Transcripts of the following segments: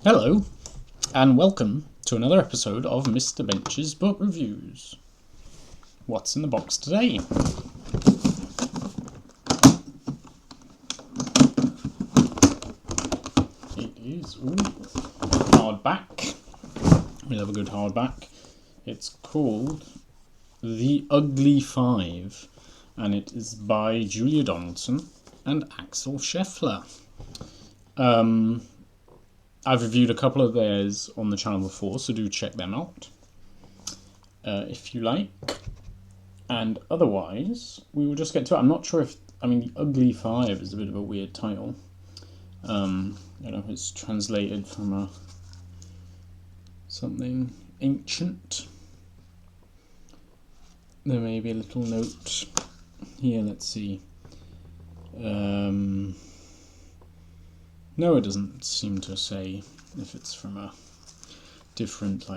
Hello, and welcome to another episode of Mr. Bench's Book Reviews. What's in the box today? It is hardback. We love a good hardback. It's called The Ugly Five, and it is by Julia Donaldson and Axel Scheffler. I've reviewed a couple of theirs on the channel before, so do check them out if you like. And otherwise, we will just get to it. I'm not sure if... The Ugly Five is a bit of a weird title. I don't know if it's translated from something ancient. There may be a little note here, let's see. No, it doesn't seem to say if it's from a different,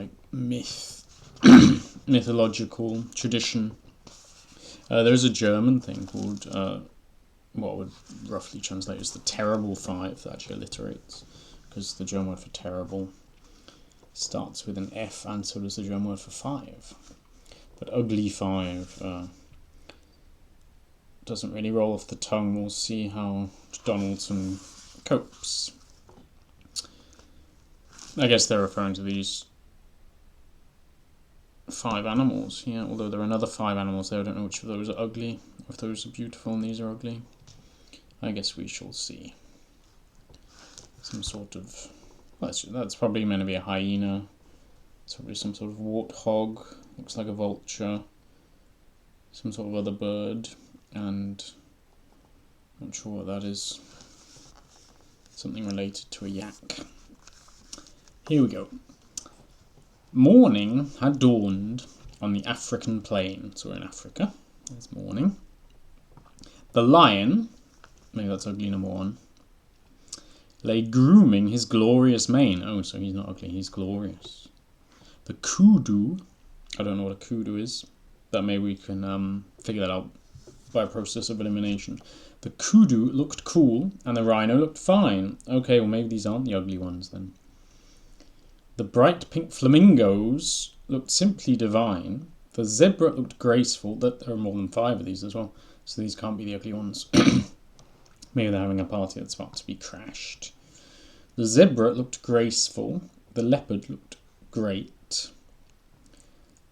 mythological tradition. There's a German thing called, what would roughly translate as the Terrible Five, that actually alliterates, because the German word for terrible starts with an F, and so does the German word for five. But Ugly Five doesn't really roll off the tongue. We'll see how Donaldson copes. I guess they're referring to these 5 animals, yeah, although there are another 5 animals there. I don't know which of those are ugly, if those are beautiful and these are ugly. I guess we shall see. Some sort of... that's probably meant to be a hyena. It's probably some sort of warthog. Looks like a vulture. Some sort of other bird. And... I'm not sure what that is. Something related to a yak. Here we go. Morning had dawned on the African plain. So we're in Africa. It's morning. The lion, maybe that's ugly number 1, lay grooming his glorious mane. Oh, so he's not ugly, he's glorious. The kudu, I don't know what a kudu is, but maybe we can figure that out by a process of elimination. The kudu looked cool, and the rhino looked fine. Okay, well maybe these aren't the ugly ones then. The bright pink flamingos looked simply divine. The zebra looked graceful. There are more than 5 of these as well, so these can't be the ugly ones. Maybe they're having a party that's about to be crashed. The zebra looked graceful. The leopard looked great.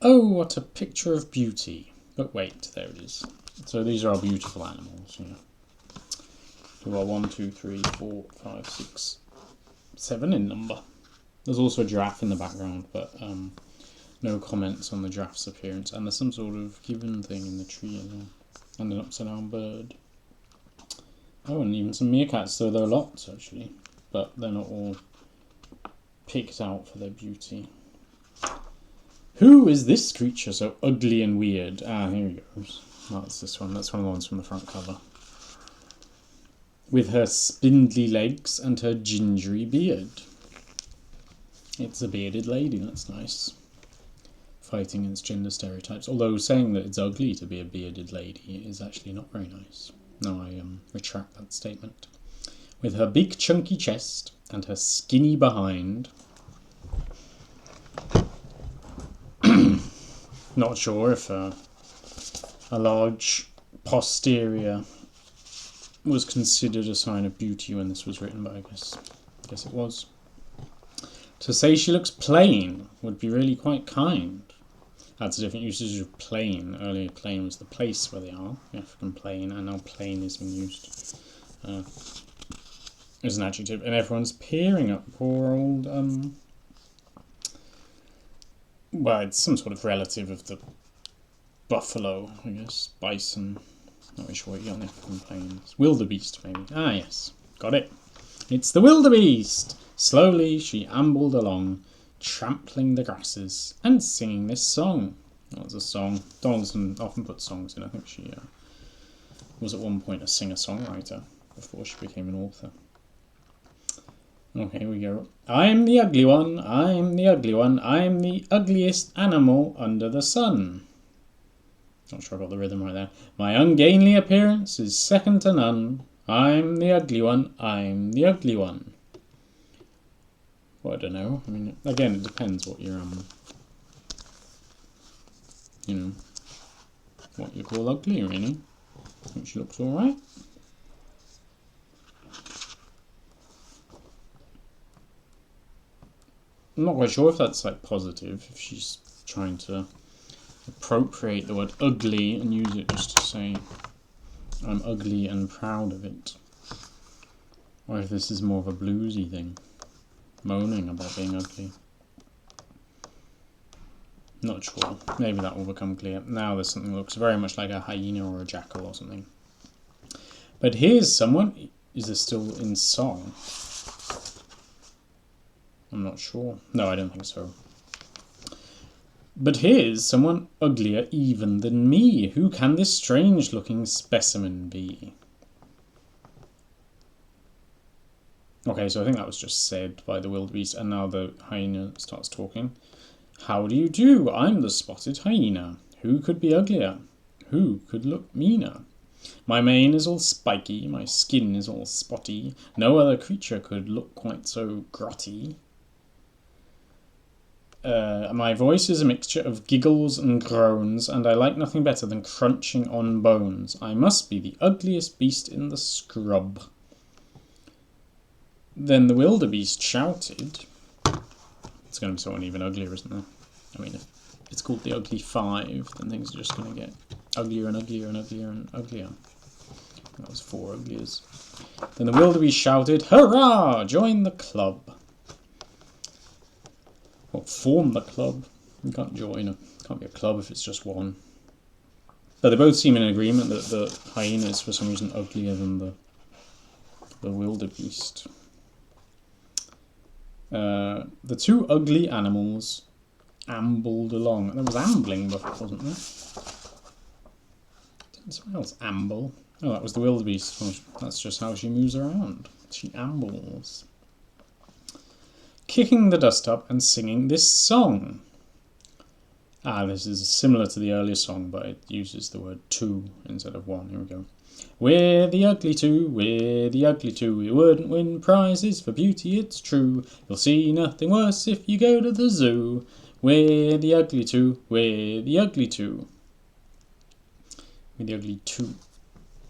Oh, what a picture of beauty. But wait, there it is. So these are our beautiful animals, yeah. So we're 1, 2, 3, 4, 5, 6, 7 in number. There's also a giraffe in the background, but no comments on the giraffe's appearance. And there's some sort of gibbon thing in the tree as well. And an upside down bird. Oh, and even some meerkats, so there are lots actually. But they're not all picked out for their beauty. Who is this creature so ugly and weird? Ah, here he goes. Oh, that's this one. That's one of the ones from the front cover. With her spindly legs and her gingery beard. It's a bearded lady, that's nice. Fighting against gender stereotypes. Although saying that it's ugly to be a bearded lady is actually not very nice. No, I retract that statement. With her big chunky chest and her skinny behind. Not sure if a large posterior was considered a sign of beauty when this was written, but I guess it was. To say she looks plain would be really quite kind. That's a different usage of plain. Earlier plain was the place where they are, the African plain, and now plain is being used as an adjective. And everyone's peering up poor old, well, it's some sort of relative of the buffalo, I guess. Bison. Not really sure what you get on the African plains. Wildebeest, maybe. Ah, yes. Got it. It's the wildebeest! Slowly she ambled along, trampling the grasses and singing this song. That was a song. Donaldson often puts songs in. I think she was at one point a singer-songwriter before she became an author. Okay, here we go. I'm the ugly one, I'm the ugly one, I'm the ugliest animal under the sun. Not sure I got the rhythm right there. My ungainly appearance is second to none. I'm the ugly one, I'm the ugly one. Well, I don't know. I mean, again, it depends what you're, you know, what you call ugly, really. I think she looks alright. I'm not quite sure if that's, like, positive, if she's trying to appropriate the word ugly and use it just to say I'm ugly and proud of it. Or if this is more of a bluesy thing, moaning about being ugly. Not sure. Maybe that will become clear. Now there's something that looks very much like a hyena or a jackal or something. But here's someone... Is this still in song? I'm not sure. No, I don't think so. But here's someone uglier even than me. Who can this strange-looking specimen be? Okay, so I think that was just said by the wildebeest, and now the hyena starts talking. How do you do? I'm the spotted hyena. Who could be uglier? Who could look meaner? My mane is all spiky, my skin is all spotty. No other creature could look quite so grotty. My voice is a mixture of giggles and groans, and I like nothing better than crunching on bones. I must be the ugliest beast in the scrub. Then the wildebeest shouted. It's going to be someone even uglier, isn't there? I mean, if it's called the Ugly Five, then things are just going to get uglier and uglier and uglier and uglier. That was 4 ugliers. Then the wildebeest shouted, "Hurrah! Join the club." Well, form the club. You can't join. It can't be a club if it's just one. But they both seem in agreement that the hyena is for some reason uglier than the wildebeest. The 2 ugly animals ambled along. There was ambling before, wasn't there? Didn't someone else amble? Oh, that was the wildebeest. Well, that's just how she moves around. She ambles. Kicking the dust up and singing this song. Ah, this is similar to the earlier song, but it uses the word 2 instead of 1. Here we go. We're the ugly 2, we're the ugly 2. We wouldn't win prizes for beauty, it's true. You'll see nothing worse if you go to the zoo. We're the ugly 2, we're the ugly 2. We're the ugly 2.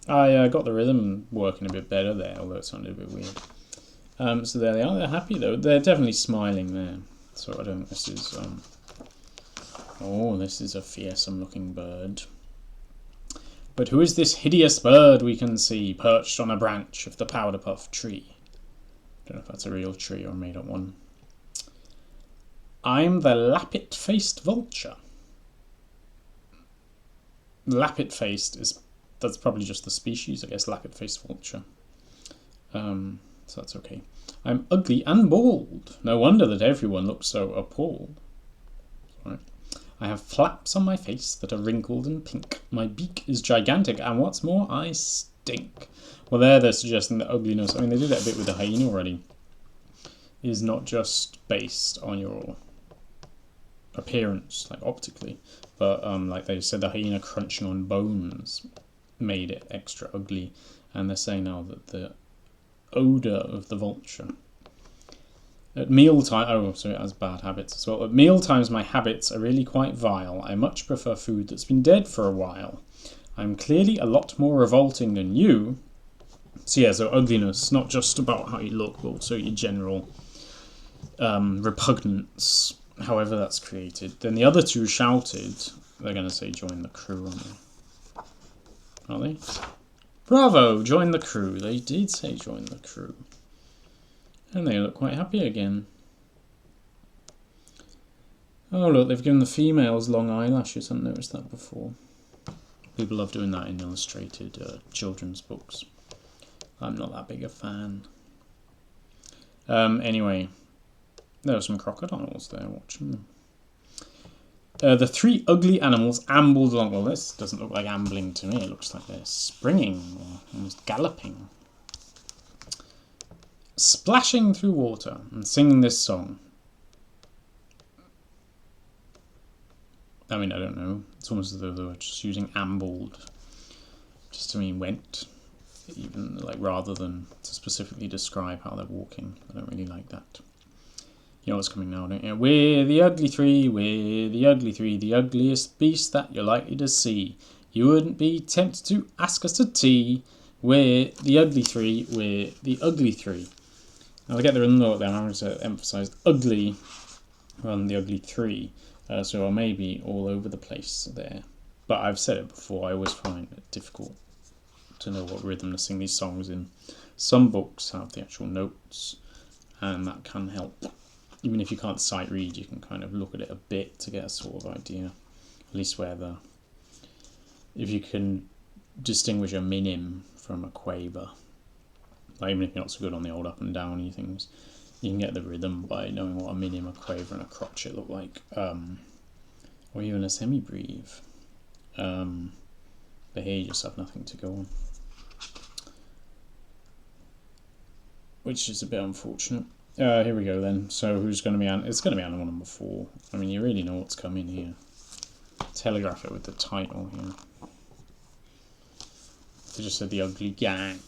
I got the rhythm working a bit better there, although it sounded a bit weird. So there they are. They're happy though. They're definitely smiling there. So I don't. This is. Oh, this is a fearsome-looking bird. But who is this hideous bird we can see perched on a branch of the powder puff tree? Don't know if that's a real tree or a made-up one. I'm the lappet-faced vulture. Lappet-faced is. That's probably just the species, I guess. Lappet-faced vulture. So that's okay. I'm ugly and bald. No wonder that everyone looks so appalled. Sorry. I have flaps on my face that are wrinkled and pink. My beak is gigantic, and what's more, I stink. Well, there they're suggesting that ugliness, I mean, they did that a bit with the hyena already, is not just based on your appearance, like optically, but like they said, the hyena crunching on bones made it extra ugly, and they're saying now that the odour of the vulture. At mealtime, oh, so it has bad habits as well. At mealtimes, my habits are really quite vile. I much prefer food that's been dead for a while. I'm clearly a lot more revolting than you. So yeah, so ugliness, not just about how you look, but also your general repugnance, however that's created. Then the other 2 shouted, they're going to say join the crew, aren't they? Are they? Bravo, join the crew. They did say join the crew. And they look quite happy again. Oh look, they've given the females long eyelashes. I hadn't noticed that before. People love doing that in illustrated children's books. I'm not that big a fan. Anyway, there are some crocodiles there watching them. The 3 ugly animals ambled along. Well, this doesn't look like ambling to me. It looks like they're springing or almost galloping. Splashing through water and singing this song. I mean, I don't know. It's almost as though they were just using ambled just to mean went, even like rather than to specifically describe how they're walking. I don't really like that. You know what's coming now, don't you? We're the ugly three, we're the ugly three, the ugliest beast that you're likely to see. You wouldn't be tempted to ask us to tea. We're the ugly three, we're the ugly three. Now to get the rhythm note there, I'm going to emphasise ugly rather than the ugly three. So I may be all over the place there. But I've said it before, I always find it difficult to know what rhythm to sing these songs in. Some books have the actual notes, and that can help. Even if you can't sight read, you can kind of look at it a bit to get a sort of idea, at least if you can distinguish a minim from a quaver, like even if you're not so good on the old up and downy things, you can get the rhythm by knowing what a minim, a quaver, and a crotchet look like, or even a semibreve. But here you just have nothing to go on, which is a bit unfortunate. Here we go then. So who's going to be it's going to be animal number 4. I mean, you really know what's coming here. Telegraph it with the title here. If I just said the ugly gang,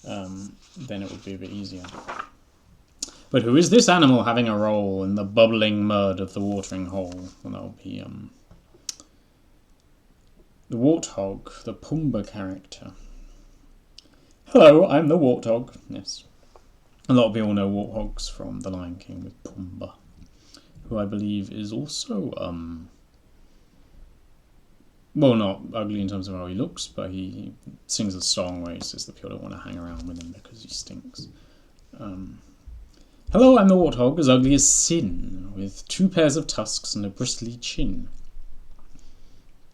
then it would be a bit easier. But who is this animal having a role in the bubbling mud of the watering hole? Well, that'll be the warthog, the Pumbaa character. Hello, I'm the warthog. Yes. A lot of people know warthogs from The Lion King with Pumbaa, who I believe is also, well, not ugly in terms of how he looks, but he sings a song where he says that people don't want to hang around with him because he stinks. Hello, I'm the warthog, as ugly as sin, with 2 pairs of tusks and a bristly chin.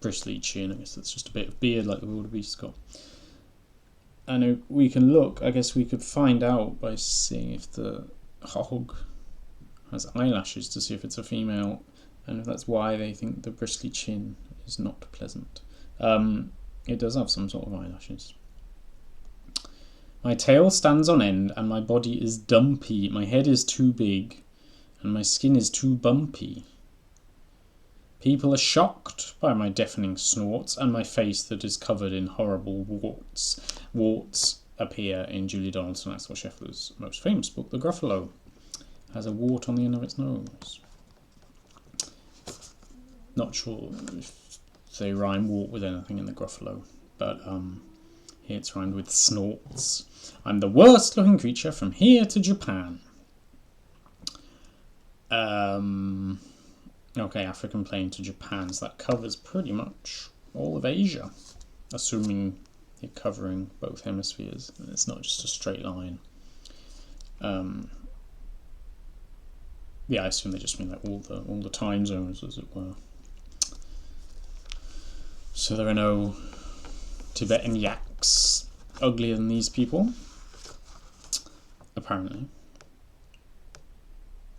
Bristly chin, I guess that's just a bit of beard like the wildebeest's got. And we can look, I guess we could find out by seeing if the hog has eyelashes to see if it's a female, and if that's why they think the bristly chin is not pleasant. It does have some sort of eyelashes. My tail stands on end and my body is dumpy. My head is too big and my skin is too bumpy. People are shocked by my deafening snorts and my face that is covered in horrible warts. Warts appear in Julie Donaldson and Axel Scheffler's most famous book, The Gruffalo. It has a wart on the end of its nose. Not sure if they rhyme wart with anything in The Gruffalo, but here it's rhymed with snorts. I'm the worst looking creature from here to Japan. Okay, African plain to Japan, so that covers pretty much all of Asia, assuming you're covering both hemispheres. It's not just a straight line. Yeah, I assume they just mean like all the time zones, as it were. So there are no Tibetan yaks uglier than these people, apparently.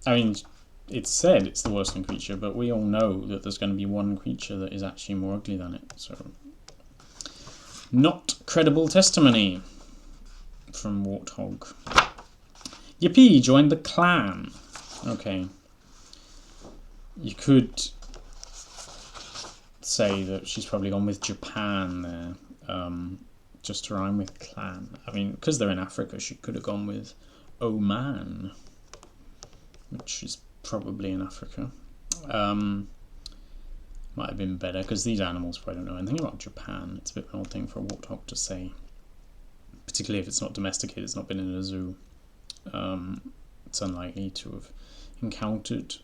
I mean, it's said it's the worst looking creature, but we all know that there's going to be one creature that is actually more ugly than it. So, not credible testimony from Warthog. Yippee, joined the clan. Okay. You could say that she's probably gone with Japan there, just to rhyme with clan. I mean, because they're in Africa, she could have gone with Oman, which is probably in Africa. Might have been better, because these animals probably don't know anything about Japan. It's a bit of an odd thing for a warthog to say, particularly if it's not domesticated, it's not been in a zoo. It's unlikely to have encountered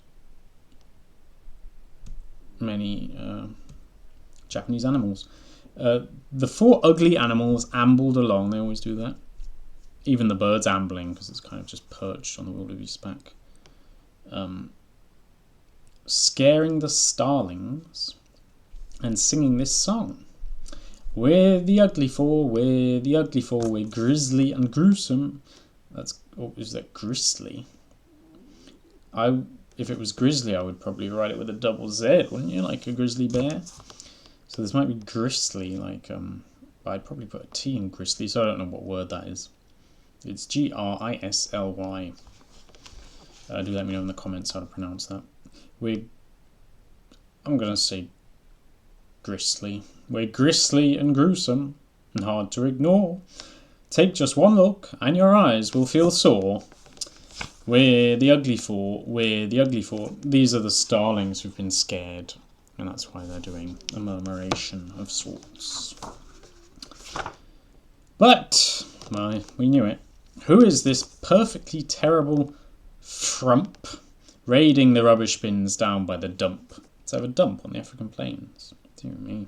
many Japanese animals. The 4 ugly animals ambled along. They always do that. Even the bird's ambling, because it's kind of just perched on the wildebeest's back. Scaring the starlings and singing this song. We're the ugly 4, we're the ugly 4, we're grisly and gruesome. That's, oh, is that gristly? If it was grizzly, I would probably write it with a double Z, wouldn't you? Like a grizzly bear. So this might be gristly, like, I'd probably put a T in gristly, so I don't know what word that is. It's Grisly. Do let me know in the comments how to pronounce that. I'm going to say gristly. We're grisly and gruesome and hard to ignore. Take just one look and your eyes will feel sore. We're the ugly four. We're the ugly four. These are the starlings who've been scared, and that's why they're doing a murmuration of sorts. But, well, we knew it. Who is this perfectly terrible frump raiding the rubbish bins down by the dump? Let's have a dump on the African plains. Dear me.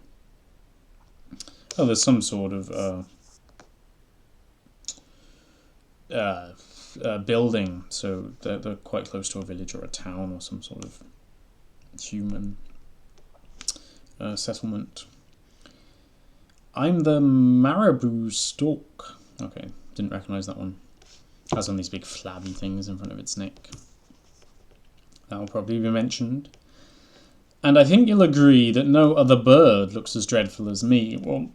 Oh, there's some sort of building, so they're quite close to a village or a town or some sort of human settlement. I'm the marabou stork. Okay, didn't recognise that one. Has on these big flabby things in front of its neck. That'll probably be mentioned. And I think you'll agree that no other bird looks as dreadful as me. Well,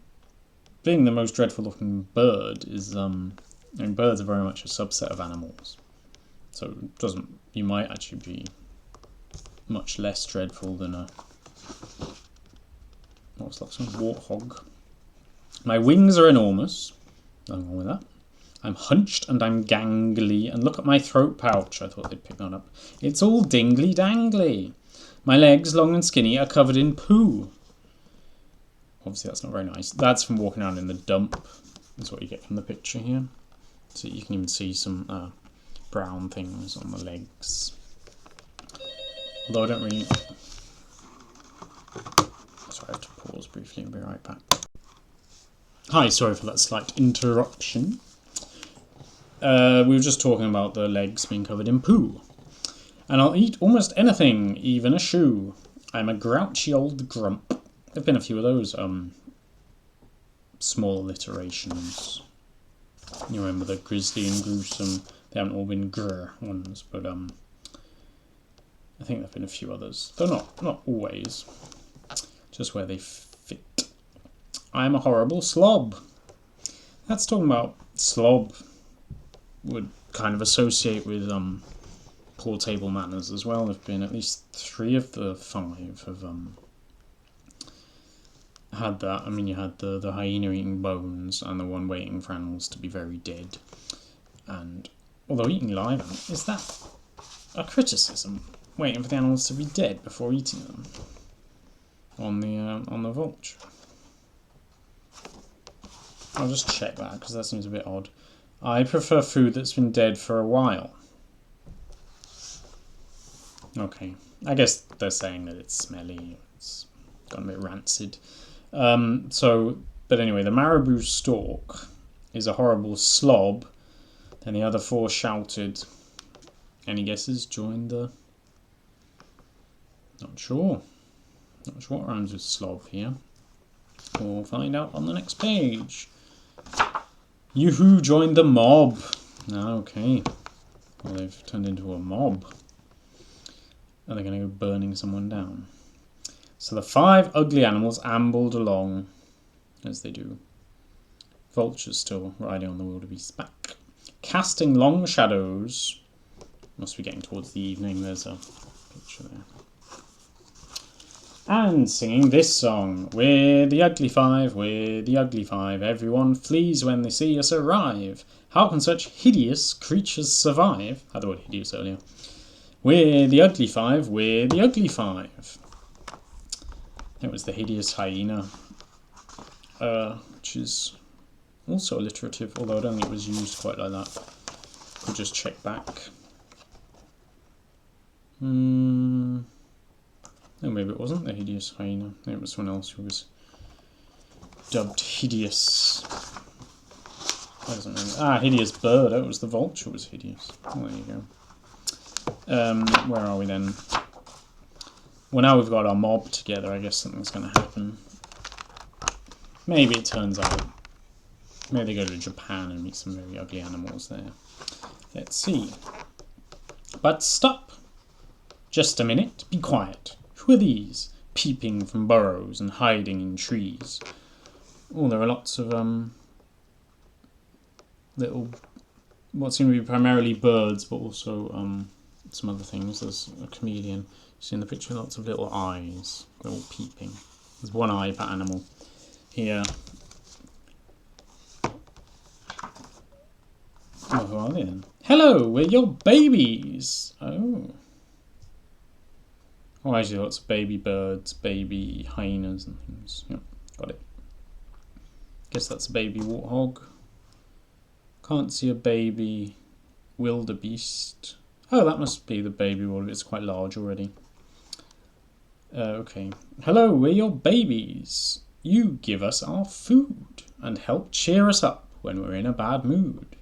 being the most dreadful looking bird is, I mean, birds are very much a subset of animals. So it doesn't, you might actually be much less dreadful than a, what's that, some warthog. My wings are enormous. Nothing wrong with that. I'm hunched and I'm gangly. And look at my throat pouch. I thought they'd pick that up. It's all dingly dangly. My legs, long and skinny, are covered in poo. Obviously that's not very nice. That's from walking around in the dump. That's what you get from the picture here. So you can even see some brown things on the legs. Although I don't really... Sorry, I have to pause briefly and be right back. Hi, sorry for that slight interruption. We were just talking about the legs being covered in poo. And I'll eat almost anything, even a shoe. I'm a grouchy old grump. There've been a few of those small alliterations. You remember the grisly and gruesome. They haven't all been grr ones, but I think there've been a few others. Though not always. Just where they fit. I'm a horrible slob. That's talking about slob would kind of associate with poor table manners as well. There've been at least 3 of the 5 have had that. I mean, you had the hyena eating bones and the one waiting for animals to be very dead. And although eating live, is that a criticism? Waiting for the animals to be dead before eating them on the vulture. I'll just check that because that seems a bit odd. I prefer food that's been dead for a while. Okay, I guess they're saying that it's smelly, it's gone a bit rancid. But anyway, the marabou stork is a horrible slob. Then the other 4 shouted. Any guesses? Join the... Not sure. Not sure what rhymes with slob here. We'll find out on the next page. Yoo-hoo, joined the mob. Okay. Well, they've turned into a mob. Are they going to go burning someone down? So the 5 ugly animals ambled along, as they do. Vultures still riding on the wildebeest's back. Casting long shadows. Must be getting towards the evening. There's a picture there. And singing this song. We're the ugly 5, we're the ugly 5. Everyone flees when they see us arrive. How can such hideous creatures survive? I had the word hideous earlier. We're the ugly 5, we're the ugly 5. It was the hideous hyena, which is also alliterative, although I don't think it was used quite like that. Could just check back. No, maybe it wasn't the hideous hyena. Maybe it was someone else who was dubbed hideous. Hideous bird. Oh, it was the vulture was hideous. Oh, there you go. Where are we then? Well, now we've got our mob together, I guess something's going to happen. Maybe it turns out. Maybe they go to Japan and meet some very ugly animals there. Let's see. But stop! Just a minute. Be quiet. Who are these? Peeping from burrows and hiding in trees. Oh, there are lots of little, what seem to be primarily birds, but also some other things. There's a chameleon. You see in the picture lots of little eyes. They're all peeping. There's one eye per animal. Here. Well, who are they then? Hello, we're your babies. Oh. Oh, actually, lots of baby birds, baby hyenas and things. Yep, got it. Guess that's a baby warthog. Can't see a baby wildebeest. Oh, that must be the baby wildebeest. It's quite large already. Okay. Hello, we're your babies. You give us our food and help cheer us up when we're in a bad mood.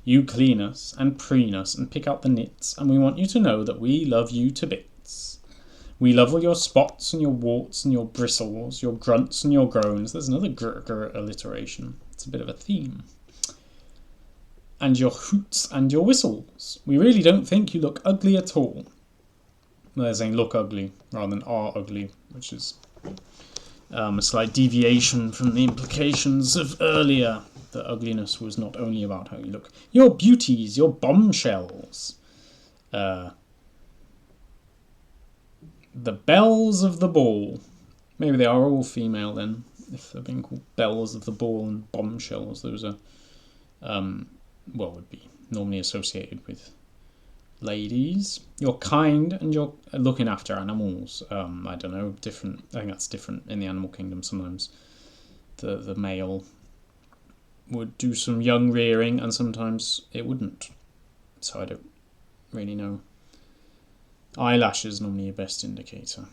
You clean us and preen us and pick out the nits, and we want you to know that we love you to bits. We love all your spots and your warts and your bristles, your grunts and your groans. There's another grr alliteration. It's a bit of a theme. And your hoots and your whistles. We really don't think you look ugly at all. Well, they're saying look ugly rather than are ugly, which is a slight deviation from the implications of earlier. That ugliness was not only about how you look. Your beauties, your bombshells. The bells of the ball. Maybe they are all female then, if they're being called bells of the ball and bombshells. Those are, would be normally associated with ladies. You're kind and you're looking after animals. I don't know, different. I think that's different in the animal kingdom. Sometimes the male would do some young rearing and sometimes it wouldn't. So I don't really know. Eyelashes normally your best indicator.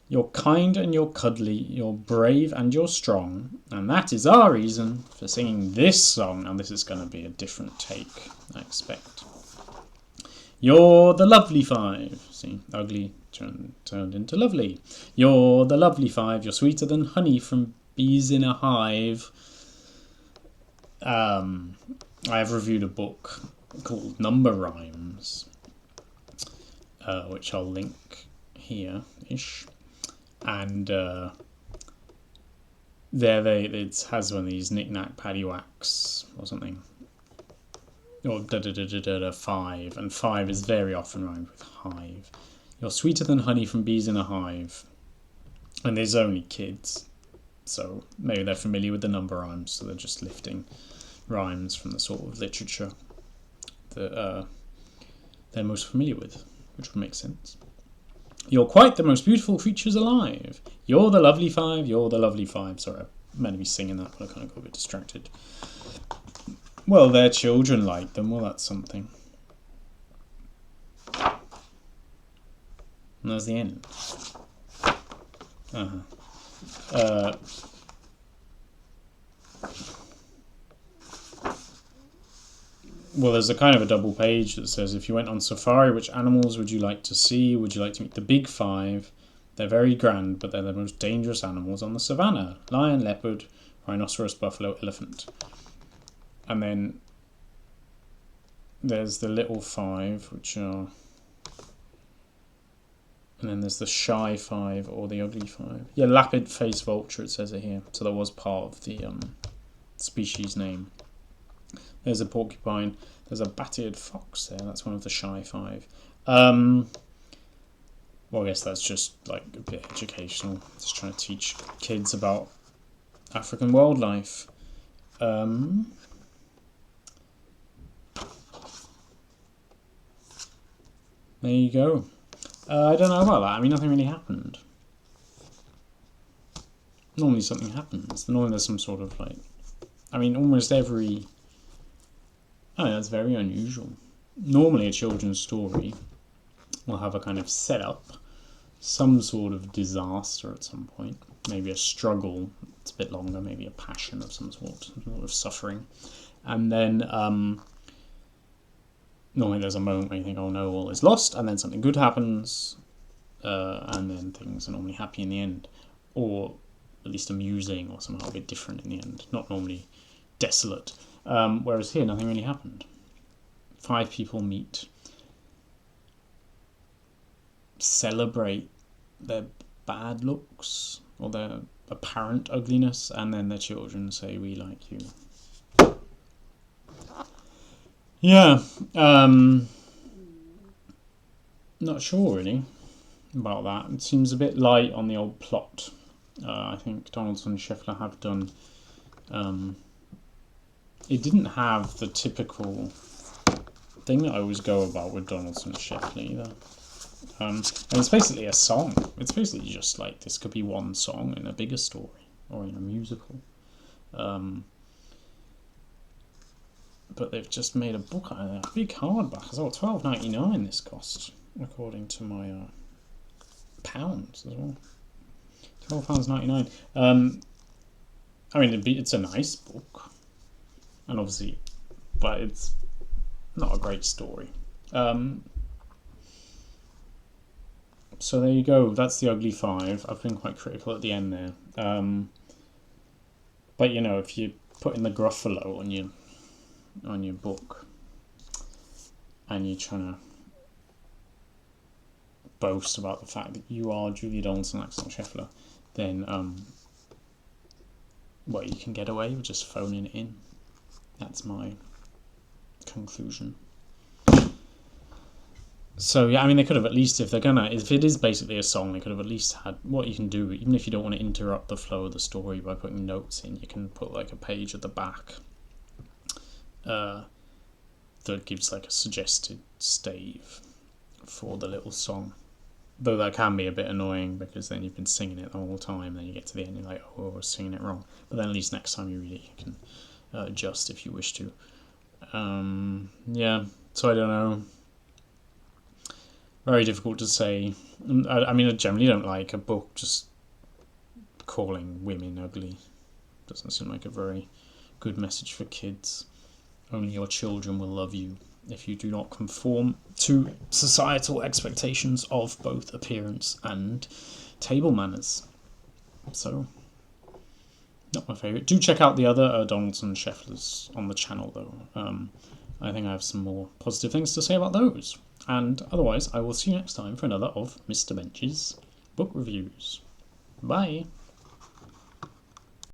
You're kind and you're cuddly, you're brave and you're strong, and that is our reason for singing this song. Now this is going to be a different take, I expect. You're the lovely five. See, ugly turned into lovely. You're the lovely five, you're sweeter than honey from bees in a hive. I have reviewed a book called Number Rhymes, which I'll link here-ish. And it has one of these knick-knack paddywhacks or something. Or da-da-da-da-da-da, five. And five is very often rhymed with hive. You're sweeter than honey from bees in a hive. And there's only kids. So maybe they're familiar with the number rhymes, so they're just lifting rhymes from the sort of literature that they're most familiar with, which would make sense. You're quite the most beautiful creatures alive. You're the lovely five, you're the lovely five. Sorry, I'm meant to be singing that, but I kind of got a bit distracted. Well, their children like them. Well, that's something. And there's the end. Well, there's a kind of a double page that says, if you went on safari, which animals would you like to see? Would you like to meet the big five? They're very grand, but they're the most dangerous animals on the savannah. Lion, leopard, rhinoceros, buffalo, elephant. And then there's the little five, which are... And then there's the shy five or the ugly five. Yeah, lapid-faced vulture, it says it here. So that was part of the species name. There's a porcupine. There's a bat-eared fox there. That's one of the shy five. Well, I guess that's just like a bit educational. Just trying to teach kids about African wildlife. There you go. I don't know about that. I mean, nothing really happened. Normally something happens. Normally there's some sort of like... I mean, almost every... Oh, that's very unusual. Normally a children's story will have a kind of setup, some sort of disaster at some point, maybe a struggle, it's a bit longer, maybe a passion of some sort of suffering. And then normally there's a moment where you think, oh no, all is lost, and then something good happens, and then things are normally happy in the end, or at least amusing, or somehow a bit different in the end, not normally desolate. Whereas here, nothing really happened. 5 people meet, celebrate their bad looks or their apparent ugliness, and then their children say, we like you. Yeah, not sure really about that. It seems a bit light on the old plot. I think Donaldson and Scheffler have done it didn't have the typical thing that I always go about with Donaldson and Scheffler either. And it's basically a song. It's basically just like this could be one song in a bigger story or in a musical. But they've just made a book out of it. A big hardback as well. £12.99 this cost, according to my pounds as well. £12.99. I mean, it's a nice book, and obviously, but it's not a great story. So there you go. That's the Ugly Five. I've been quite critical at the end there. But you know, if you put in the Gruffalo on your book, and you're trying to boast about the fact that you are Julia Donaldson and Axel Scheffler, then well, you can get away with just phoning it in. That's my conclusion. So yeah, I mean, they could have at least, if it is basically a song, they could have at least had what you can do, even if you don't want to interrupt the flow of the story by putting notes in, you can put like a page at the back that gives like a suggested stave for the little song. Though that can be a bit annoying because then you've been singing it the whole time, then you get to the end and you're like, oh, I was singing it wrong. But then at least next time you read it, you can adjust if you wish to. Yeah, so I don't know. Very difficult to say. I mean, I generally don't like a book just calling women ugly. Doesn't seem like a very good message for kids. Only your children will love you if you do not conform to societal expectations of both appearance and table manners. So, not my favourite. Do check out the other Donaldson and Schefflers on the channel, though. I think I have some more positive things to say about those. And otherwise, I will see you next time for another of Mr. Bench's book reviews. Bye!